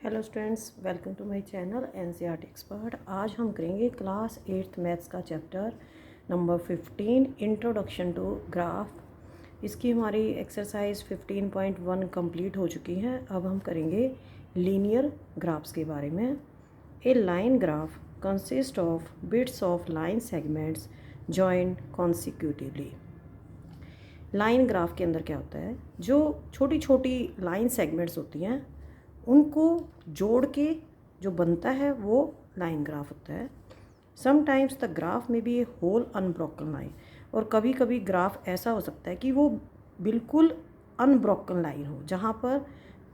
Hello students, welcome to my channel NCERT expert. आज हम करेंगे क्लास 8th मैथ्स का chapter number 15 introduction to graph. इसकी हमारी एक्सरसाइज 15.1 कंप्लीट हो चुकी है। अब हम करेंगे लीनियर ग्राफ्स के बारे में। A line graph consist of bits of line segments joined consecutively. Line graph के अंदर क्या होता है, जो छोटी छोटी लाइन सेगमेंट्स होती हैं उनको जोड़ के जो बनता है वो लाइन ग्राफ होता है। समटाइम्स द ग्राफ में बी ए होल अनब्रोकन लाइन, और कभी कभी ग्राफ ऐसा हो सकता है कि वो बिल्कुल अनब्रोकन लाइन हो, जहाँ पर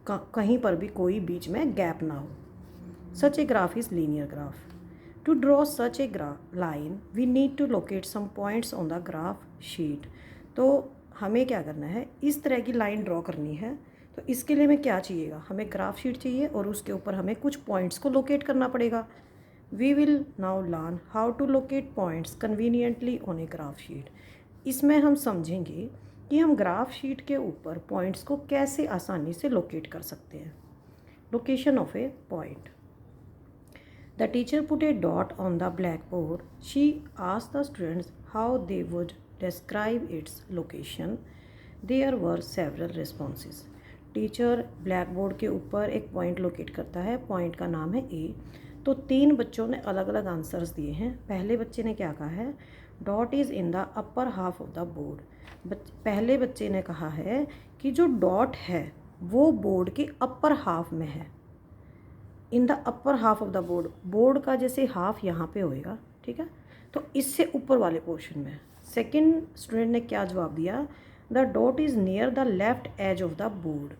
कहीं पर भी कोई बीच में गैप ना हो। Such a graph is linear graph. To draw such a line we need to locate some points on the graph sheet. तो हमें क्या करना है, इस तरह की लाइन ड्रॉ करनी है। तो इसके लिए हमें क्या चाहिएगा, हमें ग्राफ शीट चाहिए और उसके ऊपर हमें कुछ पॉइंट्स को लोकेट करना पड़ेगा। We will now learn how to locate points conveniently on a graph sheet. इसमें हम समझेंगे कि हम ग्राफ शीट के ऊपर पॉइंट्स को कैसे आसानी से लोकेट कर सकते हैं। Location of a point. The teacher put a dot on the black board. She asked the students how they would describe its location. There were several responses. Teacher black board के ऊपर एक point locate करता है, point का नाम है ए। तो 3 बच्चों ने अलग अलग आंसर्स दिए हैं। पहले बच्चे ने क्या कहा है, dot is in the upper half of the board. पहले बच्चे ने कहा है कि जो डॉट है वो बोर्ड के अपर हाफ में है। In the upper half of the board, board का जैसे हाफ यहाँ पे होएगा, ठीक है, तो इससे ऊपर वाले पोर्शन में। सेकेंड स्टूडेंट ने क्या जवाब दिया, the dot is near the left edge of the board.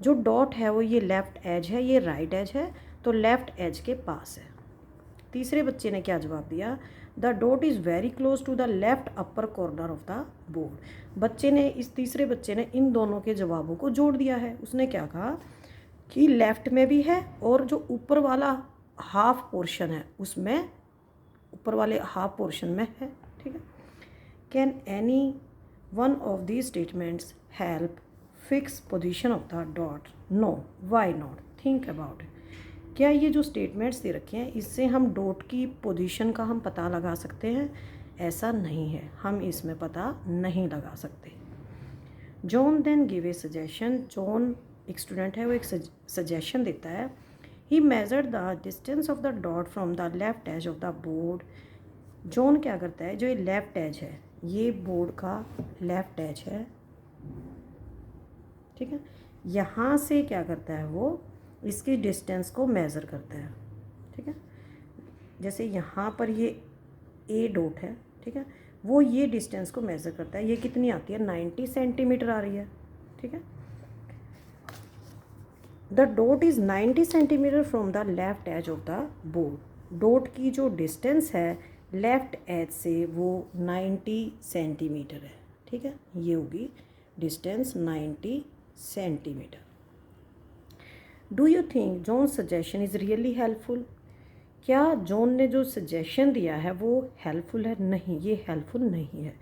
जो डॉट है वो ये लेफ़्ट एज है, ये राइट एज है, तो लेफ़्ट एज के पास है। तीसरे बच्चे ने क्या जवाब दिया, the dot is very close to the left upper corner of the board. तीसरे बच्चे ने इन दोनों के जवाबों को जोड़ दिया है। उसने क्या कहा कि लेफ़्ट में भी है और जो ऊपर वाला हाफ पोर्शन है उसमें, ऊपर वाले हाफ पोर्शन में है, ठीक है। Can any one of these statements help fix position of the dot? No, why not? Think about it. क्या ये जो स्टेटमेंट्स दे रखे हैं इससे हम डॉट की पोजीशन का हम पता लगा सकते हैं? ऐसा नहीं है, हम इसमें पता नहीं लगा सकते। John then give a suggestion. John एक स्टूडेंट है, वो एक सजेशन देता है। He measured the distance of the dot from the left edge of the board. John क्या करता है, जो ये लेफ्ट एज है, ये बोर्ड का लेफ्ट एज है, ठीक है। यहाँ से क्या करता है, वो इसकी डिस्टेंस को मेज़र करता है, ठीक है। जैसे यहाँ पर ये ए डॉट है, ठीक है, वो ये डिस्टेंस को मेज़र करता है। ये कितनी आती है, 90 सेंटीमीटर आ रही है, ठीक है। The dot is 90 centimetre from the left edge of the board. Dot की जो डिस्टेंस है लेफ्ट एज से वो 90 सेंटीमीटर है, ठीक है। ये होगी distance 90 centimetre. Do you think John suggestion is really helpful? क्या जॉन ने जो सजेशन दिया है वो हेल्पफुल है? नहीं, ये हेल्पफुल नहीं है,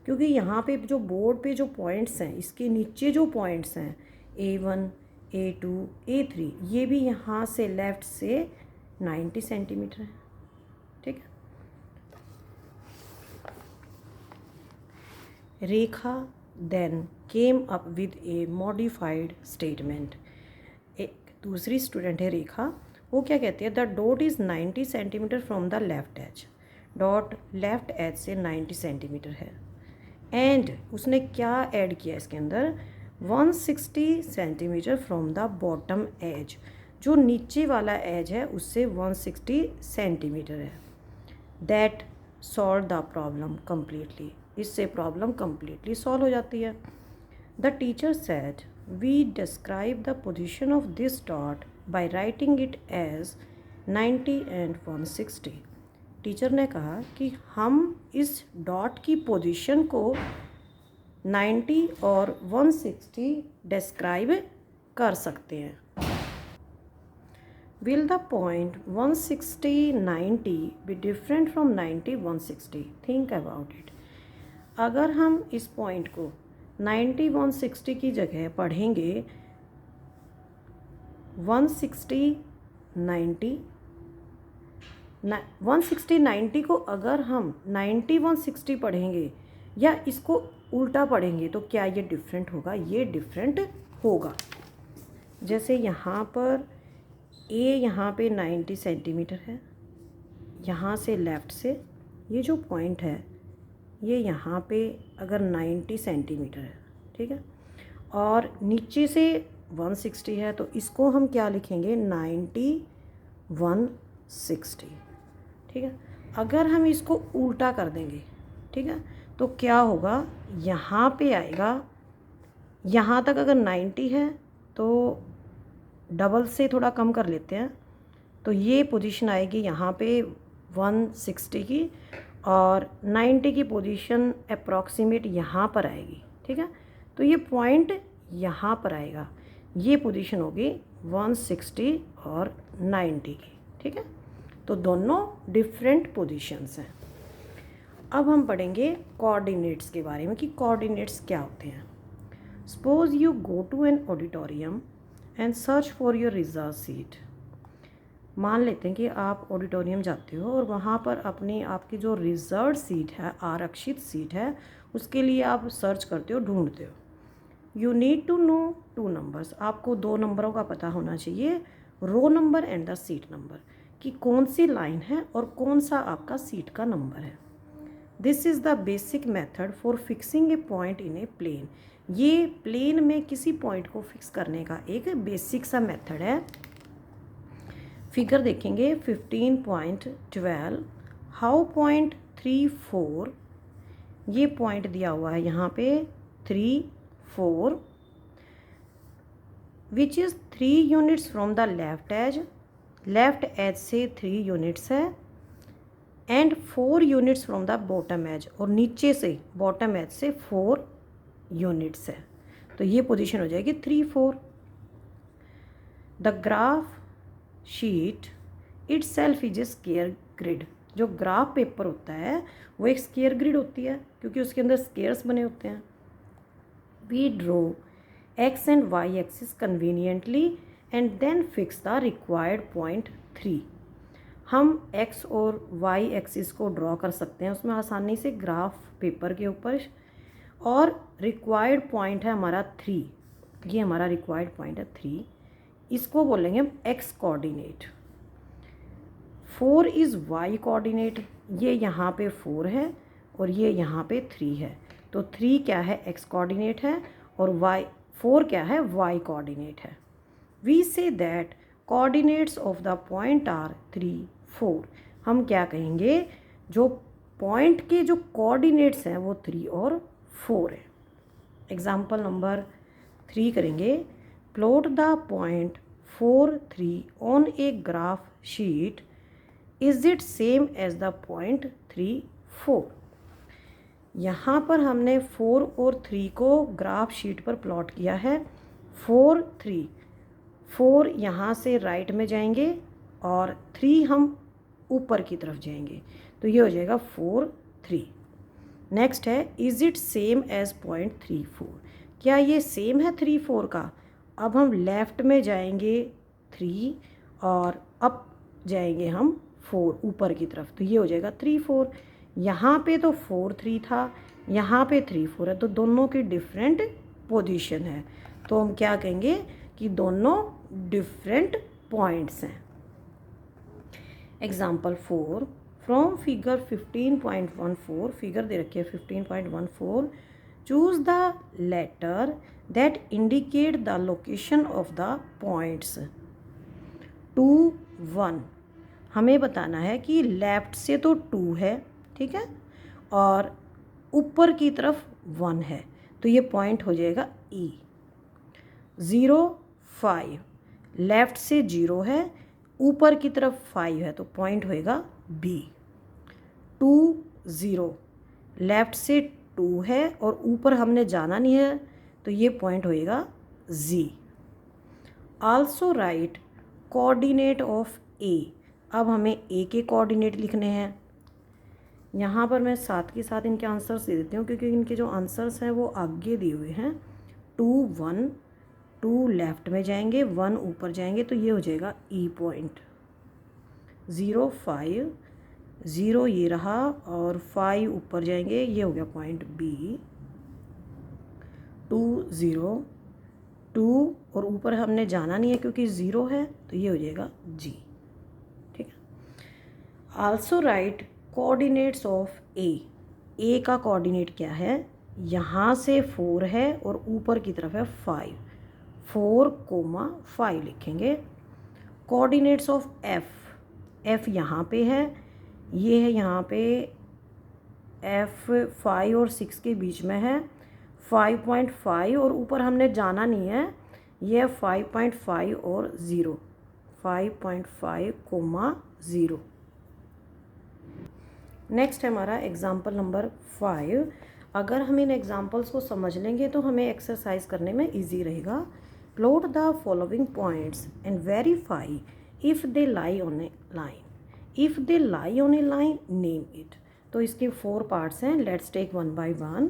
क्योंकि यहाँ पे जो बोर्ड पे जो पॉइंट्स हैं, इसके नीचे जो पॉइंट्स हैं A1, A2, A3, ये भी यहाँ से लेफ़्ट से 90 सेंटीमीटर है, ठीक है। Rekha then came up with a modified statement. एक दूसरी स्टूडेंट है रेखा, वो क्या कहती है, the dot is 90 centimetre from the left edge. Dot left edge से 90 सेंटीमीटर है। एंड उसने क्या ऐड किया इसके अंदर, 160 centimetre from the bottom edge. जो नीचे वाला एज है उससे 160 सेंटीमीटर है। That solve the problem completely. इससे प्रॉब्लम कम्प्लीटली सॉल्व हो जाती है। The teacher said we describe the position of this dot by writing it as 90 and 160। टीचर ने कहा कि हम इस डॉट की पोजीशन को 90 और 160 डिस्क्राइब कर सकते हैं। Will the point 160 90 be different from 90 160? Think about it. अगर हम इस पॉइंट को 90 160 की जगह पढ़ेंगे 160 90, 160 90 को अगर हम 90 160 पढ़ेंगे या इसको उल्टा पढ़ेंगे तो क्या ये डिफरेंट होगा? ये डिफरेंट होगा। जैसे यहाँ पर ए यहाँ पे 90 सेंटीमीटर है, यहाँ से लेफ़्ट से ये जो पॉइंट है ये यहाँ पे अगर 90 सेंटीमीटर है, ठीक है, और नीचे से 160 है तो इसको हम क्या लिखेंगे? 90 160, ठीक है। अगर हम इसको उल्टा कर देंगे, ठीक है, तो क्या होगा? यहाँ पे आएगा, यहाँ तक अगर 90 है तो डबल से थोड़ा कम कर लेते हैं, तो ये पोजीशन आएगी यहाँ पे 160 की, और 90 की पोजीशन अप्रॉक्सीमेट यहाँ पर आएगी, ठीक है। तो ये पॉइंट यहाँ पर आएगा, ये पोजीशन होगी 160 और 90 की, ठीक है। तो दोनों डिफरेंट पोजीशंस हैं। अब हम पढ़ेंगे कोऑर्डिनेट्स के बारे में कि कोऑर्डिनेट्स क्या होते हैं। Suppose you go to an auditorium and search for your reserve seat. मान लेते हैं कि आप ऑडिटोरियम जाते हो और वहाँ पर अपनी आपकी जो रिजर्व सीट है, आरक्षित सीट है, उसके लिए आप सर्च करते हो, ढूंढते हो। You need to know 2 numbers. आपको 2 नंबरों का पता होना चाहिए, row number and the seat number, कि कौन सी लाइन है और कौन सा आपका सीट का नंबर है। This is the basic method for fixing a point in a plane. ये प्लेन में किसी पॉइंट को फिक्स करने का एक बेसिक सा मेथड है। फिगर देखेंगे 15.12, हाउ पॉइंट 3 4, ये पॉइंट दिया हुआ है यहाँ पे 3 4, which is 3 units from the left edge से 3 यूनिट्स है, and 4 units from the bottom edge, और नीचे से बॉटम एज से 4 यूनिट्स है। तो ये पोजीशन हो जाएगी 3 4। The graph sheet it self is a square grid. जो ग्राफ पेपर होता है वो एक स्केयर ग्रिड होती है, क्योंकि उसके अंदर स्केयर्स बने होते हैं। We draw X and Y axis conveniently and then fix the required point 3। हम एक्स और वाई एक्सिस को ड्रॉ कर सकते हैं उसमें आसानी से ग्राफ पेपर के ऊपर, और रिक्वायर्ड पॉइंट है हमारा 3। ये हमारा रिक्वायर्ड पॉइंट है 3, इसको बोलेंगे हम x coordinate. 4 is why coordinate, ये यहाँ पे 4 है और ये यहाँ पे 3 है, तो 3 क्या है? एक्स कोऑर्डिनेट है, और वाई 4 क्या है? वाई कोऑर्डिनेट है। We say that coordinates of the point are 3 4। हम क्या कहेंगे? जो पॉइंट के जो कोऑर्डिनेट्स हैं वो 3 और 4 है। एग्जाम्पल नंबर 3 करेंगे। Plot the point 4 3 on a graph sheet, is it same as the point 3 4। यहाँ पर हमने 4 और 3 को ग्राफ शीट पर प्लॉट किया है। 4 3, 4 यहाँ से राइट में जाएंगे और 3 हम ऊपर की तरफ जाएंगे, तो ये हो जाएगा 4 3। नेक्स्ट है, is it same as point 3 4। क्या ये सेम है 3 4 का? अब हम लेफ़्ट में जाएंगे 3 और अप जाएंगे हम 4 ऊपर की तरफ, तो ये हो जाएगा 3 4। यहाँ पे तो 4 3 था, यहाँ पे 3 4 है, तो दोनों की डिफरेंट पोजीशन है, तो हम क्या कहेंगे कि दोनों डिफरेंट पॉइंट्स हैं। एग्जाम्पल 4, फ्रॉम फिगर 15.14, फिगर दे रखी है 15.14, choose the letter that indicate the location of the points 2 1। हमें बताना है कि लेफ़्ट से तो 2 है, ठीक है, और ऊपर की तरफ 1 है, तो ये पॉइंट हो जाएगा E। 0 5, लेफ़्ट से 0 है, ऊपर की तरफ 5 है, तो पॉइंट होएगा B। 2 0, लेफ़्ट से 2 है और ऊपर हमने जाना नहीं है, तो ये पॉइंट होएगा Z। Also right coordinate of A। अब हमें A के कोऑर्डिनेट लिखने हैं। यहाँ पर मैं साथ के साथ इनके आंसर्स दे देती हूँ, क्योंकि इनके जो आंसर्स हैं वो आगे दिए हुए हैं। 2 1 2 लेफ़्ट में जाएंगे, 1 ऊपर जाएंगे, तो ये हो जाएगा ई पॉइंट। 0 5 0 ये रहा, और 5 ऊपर जाएंगे, ये हो गया पॉइंट बी। 2 0 2, और ऊपर हमने जाना नहीं है क्योंकि 0 है, तो ये हो जाएगा जी। ठीक है। आल्सो राइट कोऑर्डिनेट्स ऑफ ए का कोऑर्डिनेट क्या है, यहाँ से 4 है और ऊपर की तरफ है 5, 4,5 लिखेंगे। कोऑर्डिनेट्स ऑफ एफ़ यहाँ पे है, ये है यहाँ पे एफ़ 5 और 6 के बीच में है 5.5, और ऊपर हमने जाना नहीं है, ये 5.5 और 0, 5.5, 0। नेक्स्ट है हमारा एग्जाम्पल नंबर 5। अगर हम इन एग्जाम्पल्स को समझ लेंगे तो हमें एक्सरसाइज करने में इजी रहेगा। Plot the following points and verify if they lie on a line. If they lie on a line name it. तो इसके 4 पार्ट्स हैं, let's take 1 by 1।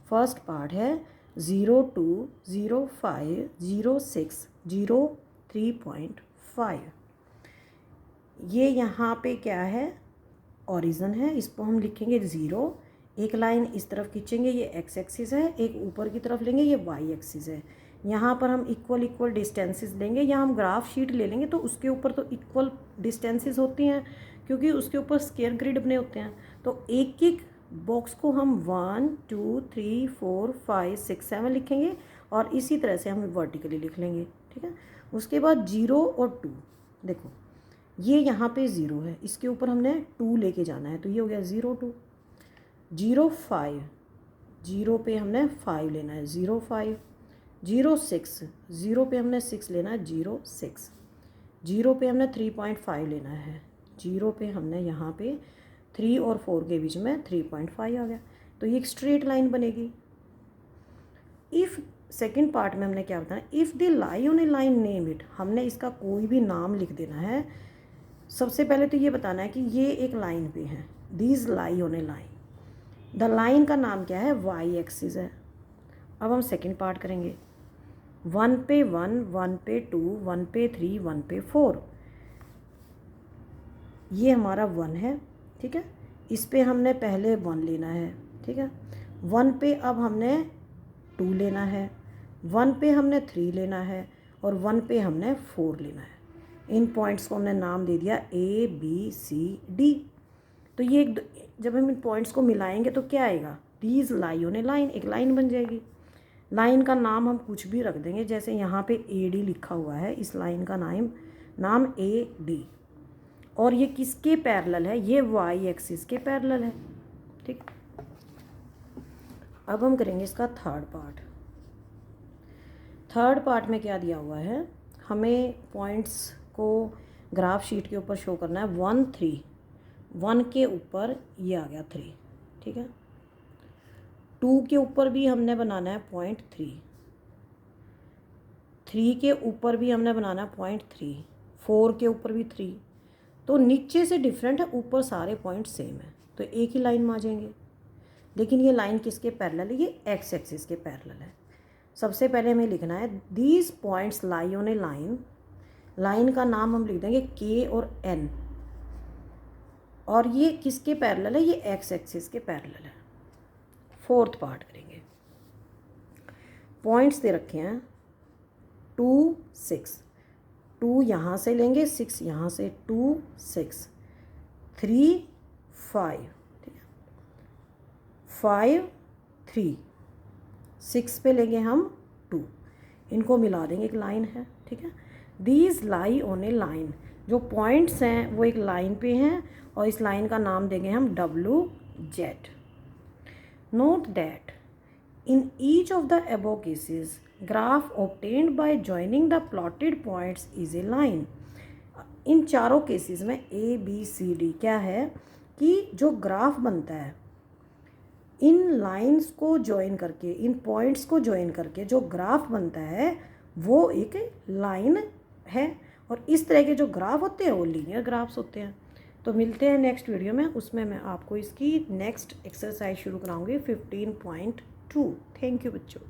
First part है 0 2 0 5 0 6 0 3.5। ये यहाँ पे क्या है, ओरिजिन है, इसको हम लिखेंगे 0। एक लाइन इस तरफ खींचेंगे, ये एक्स एक्सिस है, एक ऊपर की तरफ लेंगे, ये वाई एक्सिस है। यहाँ पर हम इक्वल डिस्टेंसेस लेंगे, या हम ग्राफ शीट ले लेंगे तो उसके ऊपर तो इक्वल डिस्टेंसेस होती हैं क्योंकि उसके ऊपर स्क्वायर ग्रिड बने होते हैं। तो एक एक बॉक्स को हम 1 2 3 4 5 6 7 लिखेंगे, और इसी तरह से हम वर्टिकली लिख लेंगे। ठीक है। उसके बाद 0 और 2, देखो ये यहाँ पे 0 है, इसके ऊपर हमने 2 लेके जाना है, तो ये हो गया 0 2। 0 5, 0 पे हमने 5 लेना है, 0 5। 0 6, 0 पे हमने 6 लेना है, 0 6। 0 पे हमने 3.5 लेना है, 0 पे हमने यहाँ पे 3 और 4 के बीच में 3.5 आ गया, तो ये एक स्ट्रेट लाइन बनेगी। इफ़ सेकेंड पार्ट में हमने क्या बताना, if they lie on a line name it. हमने इसका कोई भी नाम लिख देना है। सबसे पहले तो ये बताना है कि ये एक लाइन पे है, these lie on a line. The line का नाम क्या है, वाई एक्सिस है। अब हम सेकेंड पार्ट करेंगे। 1 पे 1, 1 पे 2, 1 पे 3, 1 पे 4। ये हमारा 1 है। ठीक है। इस पे हमने पहले 1 लेना है। ठीक है। 1 पे अब हमने 2 लेना है, 1 पे हमने 3 लेना है, और 1 पे हमने 4 लेना है। इन पॉइंट्स को हमने नाम दे दिया A B C D। तो ये जब हम इन पॉइंट्स को मिलाएंगे तो क्या आएगा, these lie on a line, एक लाइन बन जाएगी। लाइन का नाम हम कुछ भी रख देंगे, जैसे यहाँ पे AD लिखा हुआ है, इस लाइन का नाम AD, और ये किसके पैरेलल है, ये वाई एक्सिस के पैरेलल है। ठीक। अब हम करेंगे इसका थर्ड पार्ट। थर्ड पार्ट में क्या दिया हुआ है, हमें पॉइंट्स को ग्राफ शीट के ऊपर शो करना है। 1 3, 1 के ऊपर ये आ गया 3। ठीक है। 2 के ऊपर भी हमने बनाना है पॉइंट 3, 3 के ऊपर भी हमने बनाना है पॉइंट 3, 4 के ऊपर भी 3। तो नीचे से डिफरेंट है, ऊपर सारे पॉइंट सेम है, तो एक ही लाइन में आ जाएंगे। लेकिन ये लाइन किसके पैरेलल है, ये एक्स एक्सिस के पैरेलल है। सबसे पहले हमें लिखना है these points lie on a line. Line का नाम हम लिख देंगे K और N, और ये किसके पैरेलल है, ये एक्स एक्सिस के पैरेलल है। फोर्थ पार्ट करेंगे। पॉइंट्स दे रखे हैं 2 6, 2 यहाँ से लेंगे, 6 यहाँ से, 2 6 3 5, ठीक है, 5 3, 6 पे लेंगे हम 2, इनको मिला देंगे, एक लाइन है। ठीक है। These lie on a line, जो पॉइंट्स हैं वो एक लाइन पे हैं, और इस लाइन का नाम देंगे हम WZ। Note that in each of the above cases graph obtained by joining the plotted points is a line. इन चारों केसेस में ABCD क्या है कि जो ग्राफ बनता है, इन लाइंस को ज्वाइन करके, इन पॉइंट्स को ज्वाइन करके जो ग्राफ बनता है वो एक लाइन है। और इस तरह के जो ग्राफ होते हैं वो लीनियर ग्राफ्स होते हैं। तो मिलते हैं नेक्स्ट वीडियो में, उसमें मैं आपको इसकी नेक्स्ट एक्सरसाइज शुरू कराऊंगी 15.2। थैंक यू बच्चों।